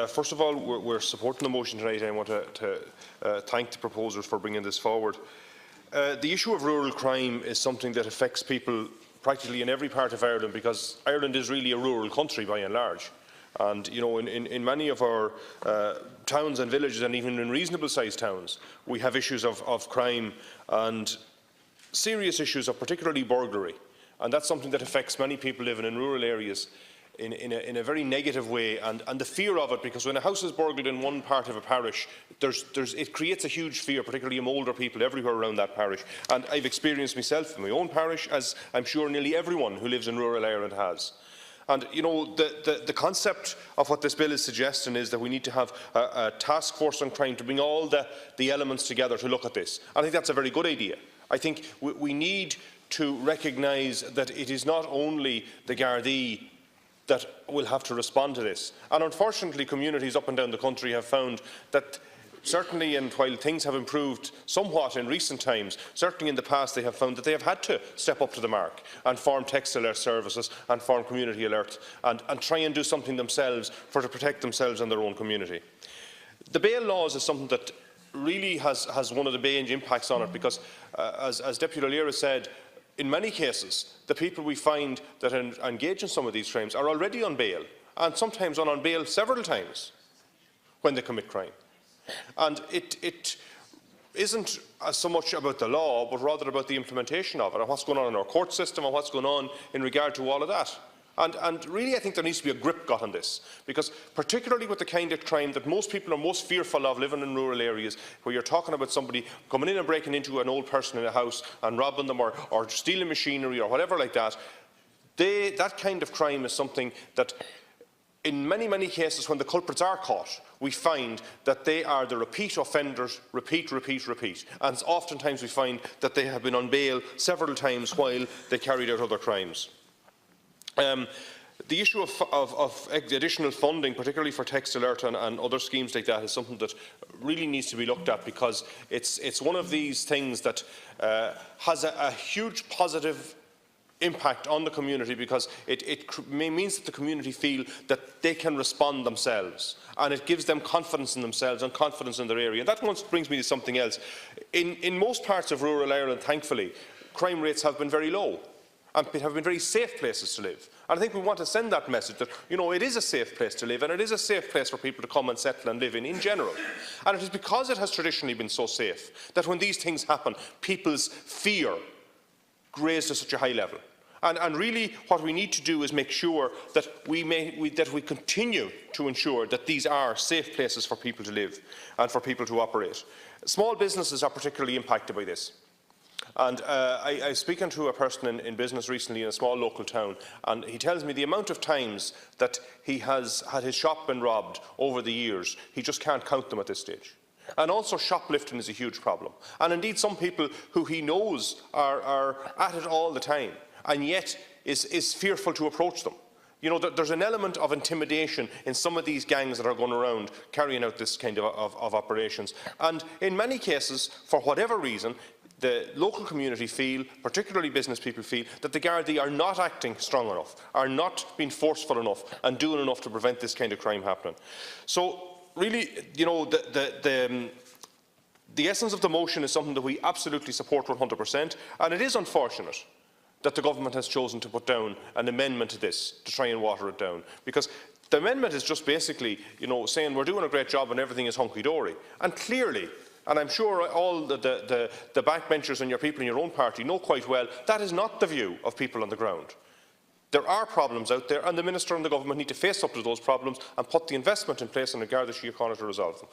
First of all, we're supporting the motion tonight. I want to thank the proposers for bringing this forward. The issue of rural crime is something that affects people practically in every part of Ireland, because Ireland is really a rural country by and large. And in many of our towns and villages, and even in reasonable-sized towns, we have issues of crime and serious issues of particularly burglary. And that's something that affects many people living in rural areas in a very negative way, and the fear of it, because when a house is burgled in one part of a parish, it creates a huge fear, particularly among older people everywhere around that parish. And I've experienced myself in my own parish, as I'm sure nearly everyone who lives in rural Ireland has. And the concept of what this bill is suggesting is that we need to have a task force on crime to bring all the elements together to look at this. And I think that's a very good idea. I think we need to recognise that it is not only the Gardaí that will have to respond to this. And unfortunately, communities up and down the country have found that certainly, and while things have improved somewhat in recent times, certainly in the past they have found that they have had to step up to the mark and form text alert services and form community alerts and try and do something themselves to protect themselves and their own community. The bail laws is something that really has one of the main impacts on it, because as Deputy O'Leary said, in many cases, the people we find that engage in some of these crimes are already on bail, and sometimes on bail several times when they commit crime. And it isn't so much about the law, but rather about the implementation of it, and what's going on in our court system and what's going on in regard to all of that. And really, I think there needs to be a grip got on this, because particularly with the kind of crime that most people are most fearful of living in rural areas, where you're talking about somebody coming in and breaking into an old person in a house and robbing them, or stealing machinery or whatever like that, that kind of crime is something that, in many, many cases, when the culprits are caught, we find that they are the repeat offenders, repeat. And oftentimes we find that they have been on bail several times while they carried out other crimes. The issue of additional funding, particularly for text alert and other schemes like that, is something that really needs to be looked at, because it's one of these things that has a huge positive impact on the community, because it means that the community feel that they can respond themselves, and it gives them confidence in themselves and confidence in their area. And that brings me to something else. In most parts of rural Ireland, thankfully, crime rates have been very low and have been very safe places to live. And I think we want to send that message that, it is a safe place to live, and it is a safe place for people to come and settle and live in general. And it is because it has traditionally been so safe that when these things happen, people's fear grows to such a high level. And really what we need to do is make sure that we continue to ensure that these are safe places for people to live and for people to operate. Small businesses are particularly impacted by this. And I was speaking to a person in business recently in a small local town, and he tells me the amount of times that he has had his shop been robbed over the years, he just can't count them at this stage. And also shoplifting is a huge problem. And indeed some people who he knows are at it all the time, and yet is fearful to approach them. There's an element of intimidation in some of these gangs that are going around carrying out this kind of operations. And in many cases, for whatever reason, the local community feel, particularly business people feel, that the Gardaí are not acting strong enough, are not being forceful enough and doing enough to prevent this kind of crime happening. So really, the essence of the motion is something that we absolutely support 100%, and it is unfortunate that the government has chosen to put down an amendment to this to try and water it down, because the amendment is just basically, saying we're doing a great job and everything is hunky-dory. And clearly, and I'm sure all the backbenchers and your people in your own party know quite well, that is not the view of people on the ground. There are problems out there, and the Minister and the Government need to face up to those problems and put the investment in place in the Garda Síochána to resolve them.